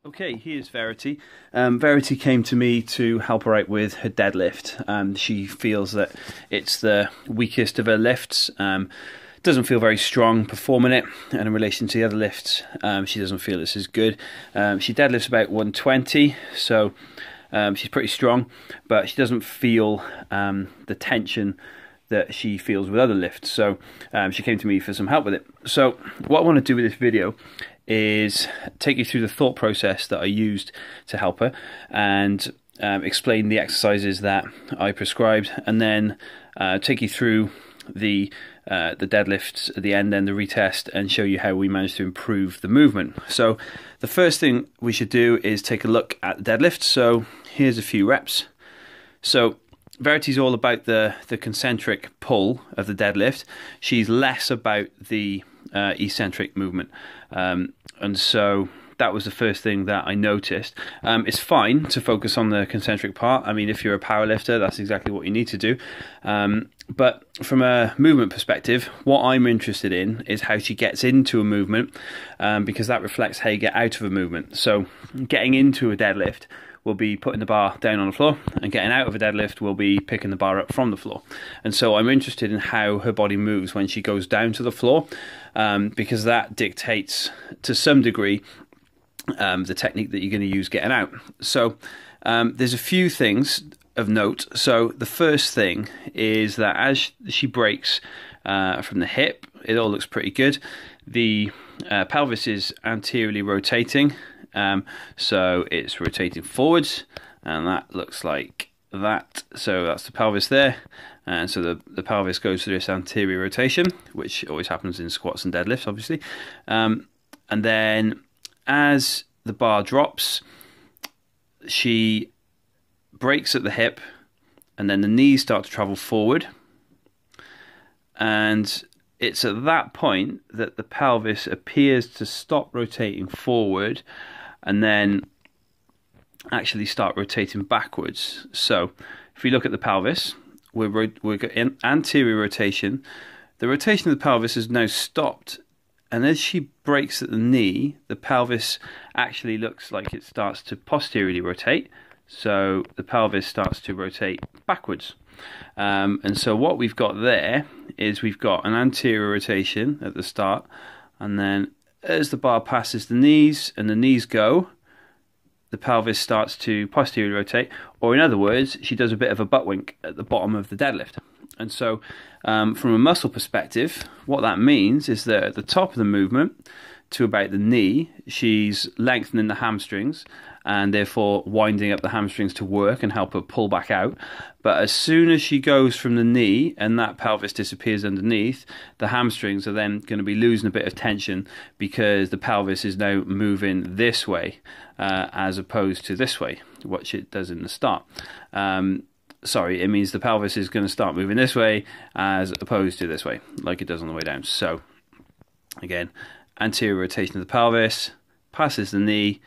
Okay, here's Verity. Verity came to me to help her out with her deadlift. She feels that it's the weakest of her lifts. Doesn't feel very strong performing it, and in relation to the other lifts, she doesn't feel it's as good. She deadlifts about 120, so she's pretty strong, but she doesn't feel the tension that she feels with other lifts. So she came to me for some help with it. So what I want to do with this video is take you through the thought process that I used to help her, and explain the exercises that I prescribed, and then take you through the deadlifts at the end, and the retest, and show you how we managed to improve the movement. So the first thing we should do is take a look at the deadlift. So here's a few reps. So Verity's all about the concentric pull of the deadlift. She's less about the eccentric movement, and so that was the first thing that I noticed. It's fine to focus on the concentric part. I mean, if you're a powerlifter, that's exactly what you need to do. But from a movement perspective, what I'm interested in is how she gets into a movement, because that reflects how you get out of a movement. So getting into a deadlift will be putting the bar down on the floor, and getting out of a deadlift will be picking the bar up from the floor. And so I'm interested in how her body moves when she goes down to the floor, because that dictates to some degree the technique that you're going to use getting out. So there's a few things of note. So the first thing is that as she breaks from the hip, it all looks pretty good. The pelvis is anteriorly rotating, so it's rotating forwards, and that looks like that. So that's the pelvis there, and so the pelvis goes through this anterior rotation, which always happens in squats and deadlifts, obviously. And then as the bar drops, she breaks at the hip, and then the knees start to travel forward, and it's at that point that the pelvis appears to stop rotating forward and then actually start rotating backwards. So if we look at the pelvis, we're in anterior rotation. The rotation of the pelvis has now stopped, and as she breaks at the knee, the pelvis actually looks like it starts to posteriorly rotate. So the pelvis starts to rotate backwards. And so what we've got there is we've got an anterior rotation at the start, and then as the bar passes the knees and the knees go, the pelvis starts to posteriorly rotate, or in other words, she does a bit of a butt wink at the bottom of the deadlift. And so from a muscle perspective, what that means is that at the top of the movement to about the knee, she's lengthening the hamstrings, and therefore winding up the hamstrings to work and help her pull back out. But as soon as she goes from the knee and that pelvis disappears underneath, the hamstrings are then going to be losing a bit of tension, because the pelvis is now moving this way as opposed to this way, which it does in the start. Sorry, it means the pelvis is going to start moving this way as opposed to this way, like it does on the way down. So again, anterior rotation of the pelvis, passes the knee,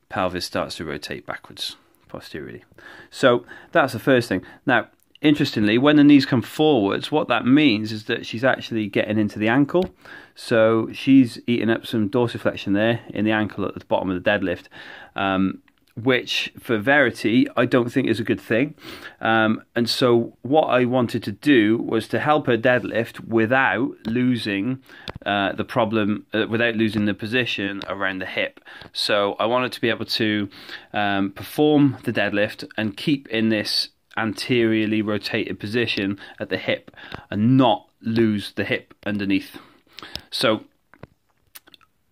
pelvis starts to rotate backwards, posteriorly. So that's the first thing. Now, interestingly, when the knees come forwards, what that means is that she's actually getting into the ankle. So she's eating up some dorsiflexion there in the ankle at the bottom of the deadlift, which for Verity I don't think is a good thing. And so what I wanted to do was to help her deadlift without losing the problem, without losing the position around the hip. So I wanted to be able to perform the deadlift and keep in this anteriorly rotated position at the hip and not lose the hip underneath. So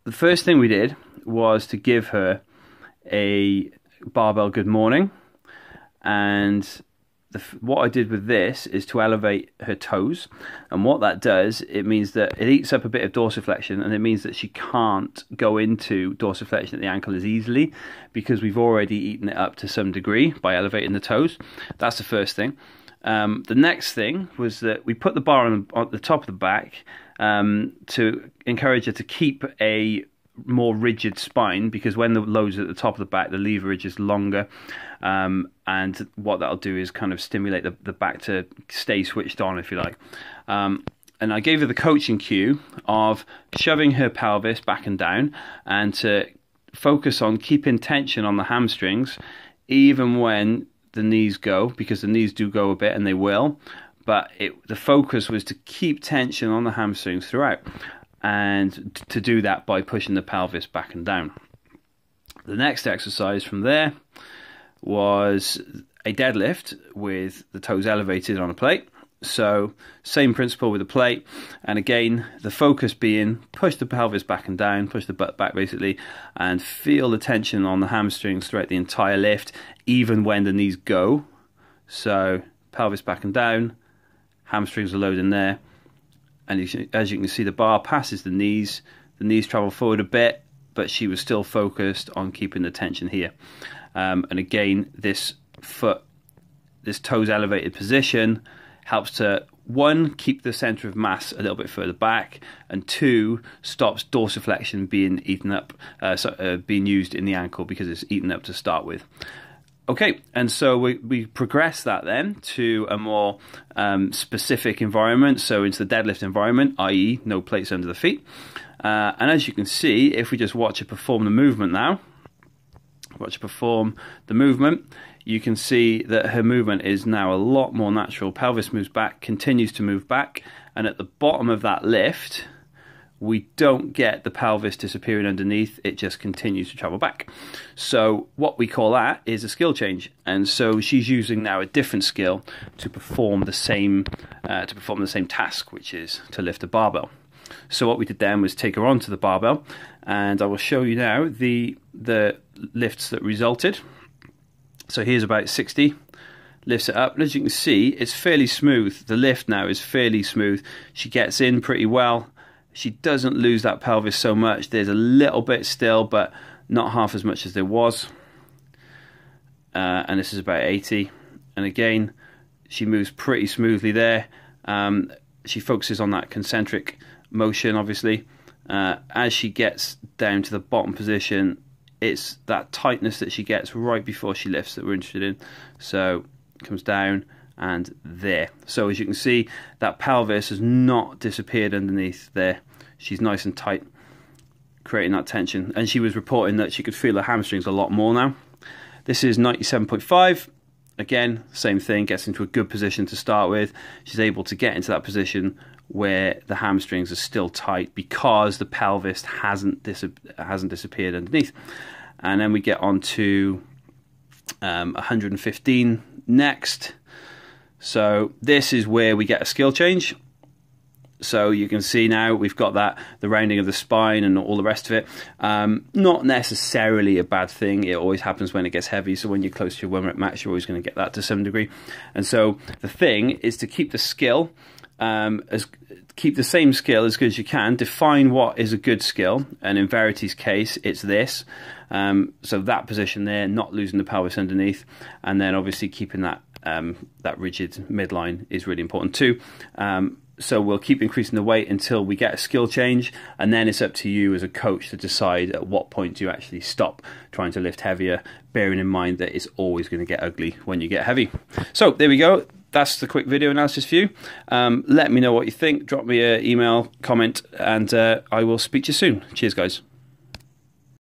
the first thing we did was to give her a barbell good morning, and what I did with this is to elevate her toes, and what that does, it means that it eats up a bit of dorsiflexion, and it means that she can't go into dorsiflexion at the ankle as easily, because we've already eaten it up to some degree by elevating the toes. That's the first thing. The next thing was that we put the bar on the top of the back to encourage her to keep a more rigid spine, because when the load's at the top of the back, the leverage is longer, and what that'll do is kind of stimulate the back to stay switched on, if you like. And I gave her the coaching cue of shoving her pelvis back and down, and to focus on keeping tension on the hamstrings even when the knees go, because the knees do go a bit, and they will, but the focus was to keep tension on the hamstrings throughout, and to do that by pushing the pelvis back and down. The next exercise from there was a deadlift with the toes elevated on a plate. So same principle with the plate, and again the focus being push the pelvis back and down, push the butt back basically, and feel the tension on the hamstrings throughout the entire lift, even when the knees go. So pelvis back and down, hamstrings are loading there, and as you can see, the bar passes the knees travel forward a bit, but she was still focused on keeping the tension here. And again, this toes elevated position helps to, one, keep the center of mass a little bit further back, and two, stops dorsiflexion being eaten up, being used in the ankle, because it's eaten up to start with. Okay, and so we progress that then to a more specific environment, so into the deadlift environment, i.e. no plates under the feet. And as you can see, if we just watch her perform the movement now, you can see that her movement is now a lot more natural. Pelvis moves back, continues to move back, and at the bottom of that lift, we don't get the pelvis disappearing underneath, it just continues to travel back. So what we call that is a skill change, and so she's using now a different skill to perform the same task, which is to lift a barbell. So what we did then was take her onto the barbell, and I will show you now the lifts that resulted. So here's about 60, lifts it up, and as you can see, it's fairly smooth. The lift now is fairly smooth. She gets in pretty well. She doesn't lose that pelvis so much. There's a little bit still, but not half as much as there was. And this is about 80. And again, she moves pretty smoothly there. She focuses on that concentric motion, obviously. As she gets down to the bottom position, it's that tightness that she gets right before she lifts that we're interested in. So it comes down and there. So as you can see, that pelvis has not disappeared underneath there. She's nice and tight, creating that tension. And she was reporting that she could feel her hamstrings a lot more now. This is 97.5. Again, same thing, gets into a good position to start with. She's able to get into that position where the hamstrings are still tight because the pelvis hasn't disappeared underneath. And then we get on to 115 next. So this is where we get a skill change. So you can see now we've got the rounding of the spine and all the rest of it. Not necessarily a bad thing. It always happens when it gets heavy. So when you're close to your 1 rep max, you're always going to get that to some degree. And so the thing is to keep the skill, keep the same skill as good as you can. Define what is a good skill. And in Verity's case, it's this. So that position there, not losing the pelvis underneath, and then obviously keeping that rigid midline is really important too. So we'll keep increasing the weight until we get a skill change, and then it's up to you as a coach to decide at what point you actually stop trying to lift heavier, bearing in mind that it's always going to get ugly when you get heavy. So there we go. That's the quick video analysis for you. Let me know what you think. Drop me an email, comment, and I will speak to you soon. Cheers, guys.